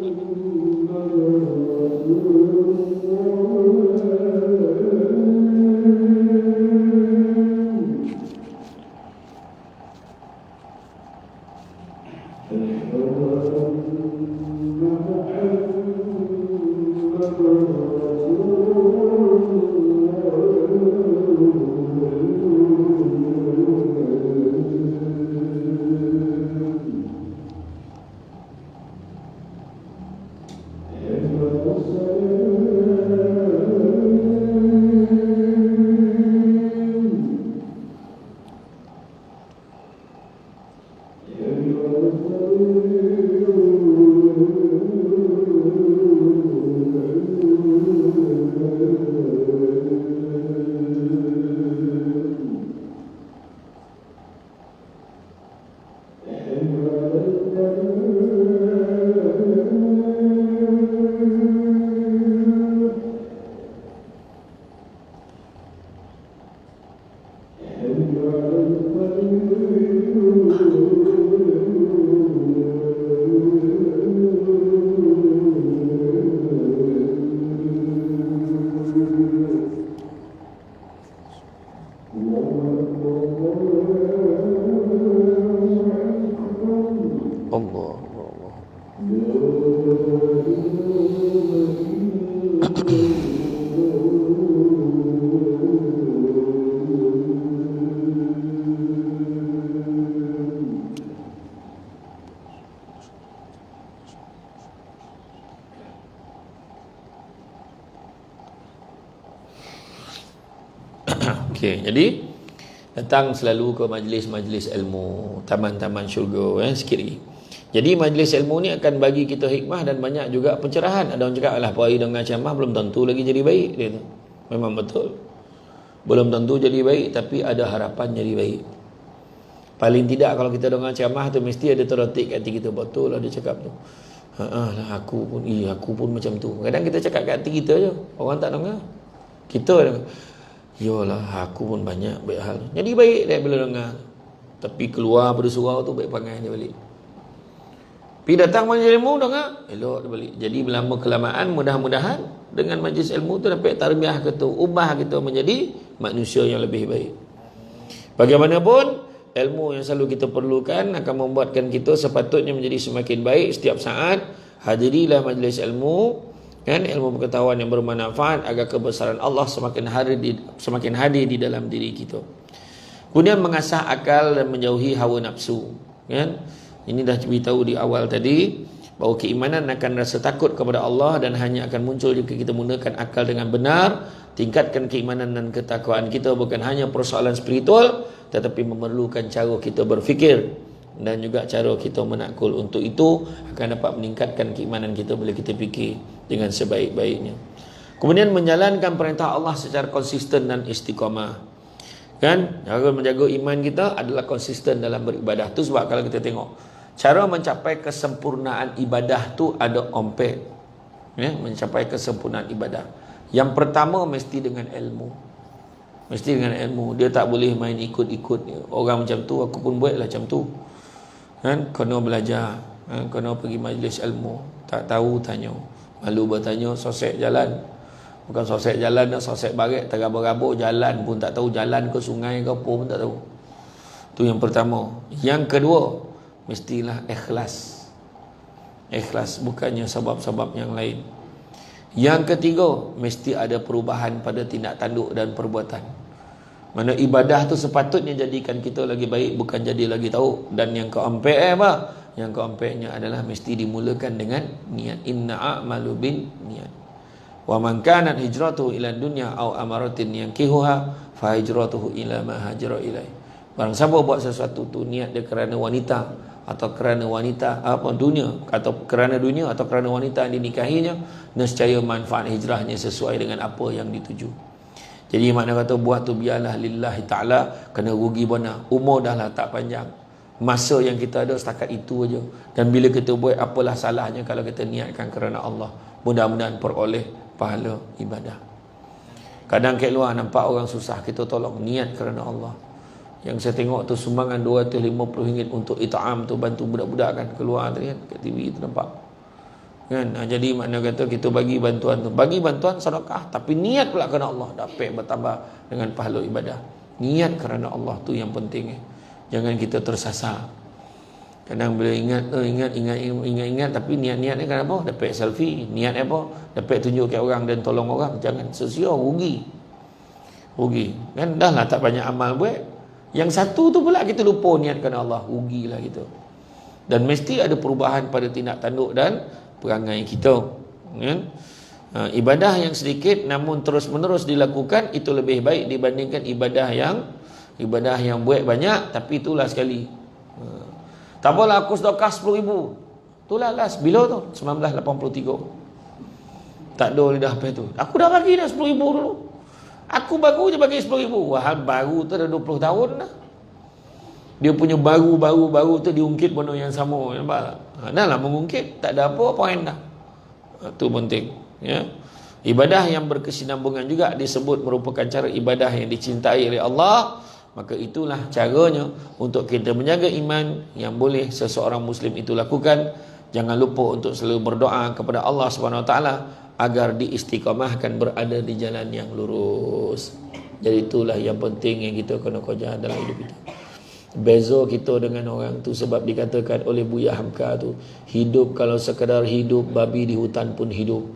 Okey, jadi datang selalu ke majlis-majlis ilmu, taman-taman syurga sikit lagi. Jadi majlis ilmu ni akan bagi kita hikmah dan banyak juga pencerahan. Ada orang cakap lah pergi dengan ceramah belum tentu lagi jadi baik dia tu. Memang betul. Belum tentu jadi baik, tapi ada harapan jadi baik. Paling tidak kalau kita dengar ceramah tu mesti ada terdetik kat hati kita, betul lah dia cakap tu. Aku pun macam tu. Kadang kita cakap kat hati kita je, orang tak dengar. Kita dengar. Yalah, aku pun banyak baik hal. Jadi baik dia bila dengar. Tapi keluar pada surau tu baik pangai dia balik. Pergi datang majlis ilmu dengar, elok dia balik. Jadi lama kelamaan mudah-mudahan dengan majlis ilmu tu dapat tarbiyah kita, ubah kita menjadi manusia yang lebih baik. Bagaimanapun ilmu yang selalu kita perlukan akan membuatkan kita sepatutnya menjadi semakin baik setiap saat. Hadirilah majlis ilmu kan, ilmu pengetahuan yang bermanfaat agar kebesaran Allah semakin hadir di dalam diri kita. Kemudian mengasah akal dan menjauhi hawa nafsu, kan. Ini dah beritahu di awal tadi bahawa keimanan akan rasa takut kepada Allah dan hanya akan muncul jika kita menggunakan akal dengan benar. Tingkatkan keimanan dan ketakwaan kita bukan hanya persoalan spiritual, tetapi memerlukan cara kita berfikir dan juga cara kita menakul. Untuk itu akan dapat meningkatkan keimanan kita bila kita fikir dengan sebaik-baiknya. Kemudian menjalankan perintah Allah secara konsisten dan istiqamah, kan. Cara menjaga iman kita adalah konsisten dalam beribadah. Tu sebab kalau kita tengok cara mencapai kesempurnaan ibadah tu ada ompek, ya, mencapai kesempurnaan ibadah. Yang pertama mesti dengan ilmu. Mesti dengan ilmu. Dia tak boleh main ikut-ikut orang macam tu, aku pun buatlah macam tu, kan. Kena belajar, kan? Kena pergi majlis ilmu. Tak tahu tanya, malu bertanya, sosek jalan. Bukan sosek jalan, nak sosek baret, terabur-abur jalan pun tak tahu, jalan ke sungai ke apa pun tak tahu. Tu yang pertama. Yang kedua, mestilah ikhlas. Ikhlas, bukannya sebab-sebab yang lain. Yang ketiga, mesti ada perubahan pada tindak tanduk dan perbuatan. Mana ibadah tu sepatutnya jadikan kita lagi baik, bukan jadi lagi tahu. Dan yang keempat apa? Yang keempatnya adalah mesti dimulakan dengan niat. Inna a'malu bin niat. Wa man kanat hijratuhu ila dunya aw amaratin yankihuha fa hijratuhu ila ma hajara ilai. Barang siapa buat sesuatu tu niat dia kerana wanita atau kerana wanita dunia, atau kerana dunia atau kerana wanita yang dinikahinya, nescaya manfaat hijrahnya sesuai dengan apa yang dituju. Jadi makna kata buat tu biarlah lillahi ta'ala, kena rugi benar. Umur dah lah tak panjang, masa yang kita ada setakat itu aja. Dan bila kita buat, apalah salahnya kalau kita niatkan kerana Allah. Mudah-mudahan peroleh pahala ibadah. Kadang kat luar nampak orang susah, kita tolong, niat kerana Allah. Yang saya tengok tu sumbangan RM250 untuk it'am tu, bantu budak-budak kan, keluar tadi kan, kat TV tu nampak, kan. Jadi makna kata kita bagi bantuan tu, bagi bantuan sedekah, tapi niat pula kerana Allah, dapat bertambah dengan pahala ibadah. Niat kerana Allah tu yang penting. Jangan kita tersasar. Kadang bila ingat tapi niat-niat ni kan apa? Dapat selfie. Niat apa? Dapat tunjuk kat orang dan tolong orang. Jangan, sia-sia, rugi. Kan dah lah tak banyak amal buat. Yang satu tu pula kita lupa niatkan Allah, rugilah kita. Dan mesti ada perubahan pada tindak tanduk dan perangai kita, kan? Ibadah yang sedikit namun terus-menerus dilakukan itu lebih baik dibandingkan ibadah yang buat banyak tapi itulah sekali. Tak apalah aku sedekah 10,000. Itulah last bila tu 1983. Tak ada lidah apa tu. Aku dah bagi dah 10,000 dulu. Aku baru je bagi 10,000. Wah, baru tu dah 20 tahun dah. Dia punya baru tu diungkit benda yang sama. Nampak tak? Dah lah mengungkit, tak ada apa poin dah. Itu penting, ya. Ibadah yang berkesinambungan juga disebut merupakan cara ibadah yang dicintai oleh Allah. Maka itulah caranya untuk kita menjaga iman yang boleh seseorang Muslim itu lakukan. Jangan lupa untuk selalu berdoa kepada Allah SWT agar diistiqamahkan berada di jalan yang lurus. Jadi itulah yang penting yang kita kena kerja dalam hidup kita. Beza kita dengan orang tu sebab dikatakan oleh Buya Hamka tu, hidup kalau sekadar hidup, babi di hutan pun hidup.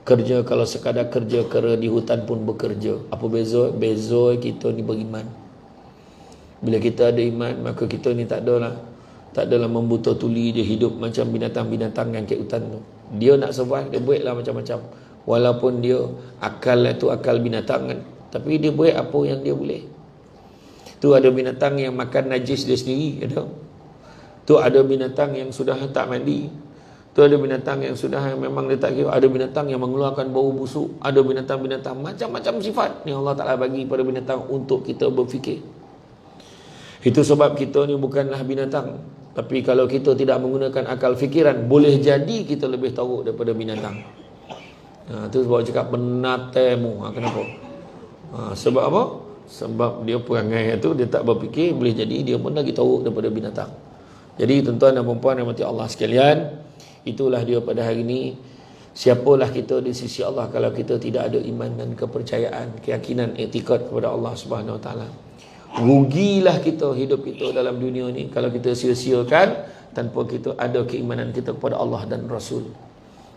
Kerja kalau sekadar kerja, kera di hutan pun bekerja. Apa beza? Beza kita ni beriman. Bila kita ada iman, maka kita ni tak adalah membuta tuli, dia hidup macam binatang-binatang yang kat hutan tu. Dia nak survive, dia buatlah macam-macam. Walaupun dia akal tu akal binatang kan, tapi dia buat apa yang dia boleh. Tu ada binatang yang makan najis dia sendiri, ada. Tu ada binatang yang sudah tak mandi. Tu ada binatang yang sudah memang dia tak kira. Ada binatang yang mengeluarkan bau busuk. Ada binatang-binatang macam-macam sifat ni Allah Ta'ala bagi pada binatang untuk kita berfikir. Itu sebab kita ni bukanlah binatang. Tapi kalau kita tidak menggunakan akal fikiran, boleh jadi kita lebih tahu daripada binatang. Itu sebab cakap penatemu. Kenapa? Sebab apa? Sebab dia perangai itu, dia tak berfikir, boleh jadi dia pun lagi tahu daripada binatang. Jadi tuan-tuan dan puan-puan yang mati Allah sekalian, itulah dia pada hari ini. Siapalah kita di sisi Allah kalau kita tidak ada iman dan kepercayaan, keyakinan, etikad kepada Allah Subhanahu Wa Taala. Rugilah kita hidup kita dalam dunia ni kalau kita sia-siakan tanpa kita ada keimanan kita kepada Allah dan Rasul.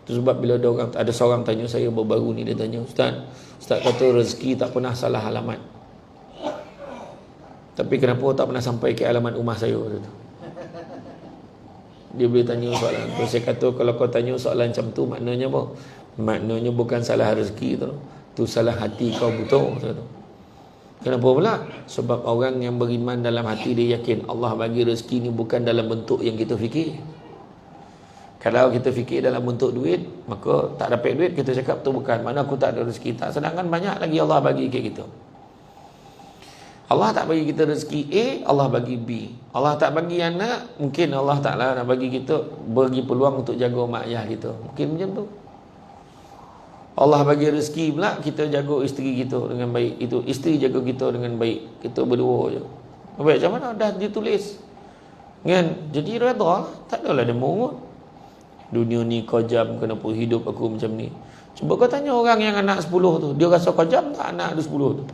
Itu sebab bila ada seorang tanya saya baru-baru ni, dia tanya, Ustaz kata rezeki tak pernah salah alamat, tapi kenapa tak pernah sampai ke alamat rumah saya? Dia boleh tanya soalan tu. Saya kata kalau kau tanya soalan macam tu, maknanya apa? Maknanya bukan salah rezeki tu salah hati kau butuh. Kenapa pula? Sebab orang yang beriman dalam hati dia yakin Allah bagi rezeki ni bukan dalam bentuk yang kita fikir. Kalau kita fikir dalam bentuk duit, maka tak dapat duit, kita cakap tu bukan, mana aku tak ada rezeki. Tak, sedangkan banyak lagi Allah bagi ke kita. Allah tak bagi kita rezeki A, Allah bagi B. Allah tak bagi anak, mungkin Allah Ta'ala nak bagi kita, bagi peluang untuk jaga mak ayah kita. Mungkin macam tu. Allah bagi rezeki pula, kita jaga isteri kita dengan baik. Itu isteri jaga kita dengan baik. Kita berdua je. Baik, macam mana? Dah ditulis. Kan? Jadi redha, tak adalah dia mengut. Dunia ni kejam, kenapa hidup aku macam ni? Cuba kau tanya orang yang anak 10 tu, dia rasa kejam tak anak ada 10 tu?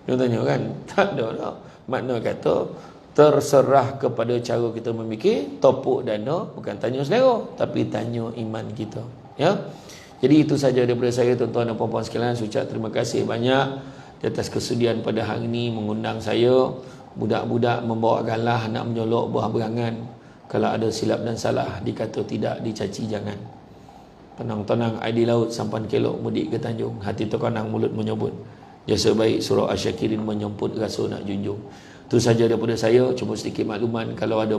Dia tanya kan? Tak ada tak. Makna kata terserah kepada cara kita memikir. Topuk dana bukan tanya selera, tapi tanya iman kita. Ya. Jadi itu saja daripada saya, tuan-tuan dan puan-puan sekalian. Saya ucap terima kasih banyak di atas kesudian pada hari ini mengundang saya. Budak-budak membawa galah nak menyolok buah berangan. Kalau ada silap dan salah, dikata tidak, dicaci jangan. Tenang-tenang air di laut, sampan kelok mudik ke Tanjung. Hati terkenang, mulut menyebut. Jasa baik surah Asy-Syakirin, menyemput rasa nak junjung. Itu saja daripada saya. Cuma sedikit makluman. Kalau ada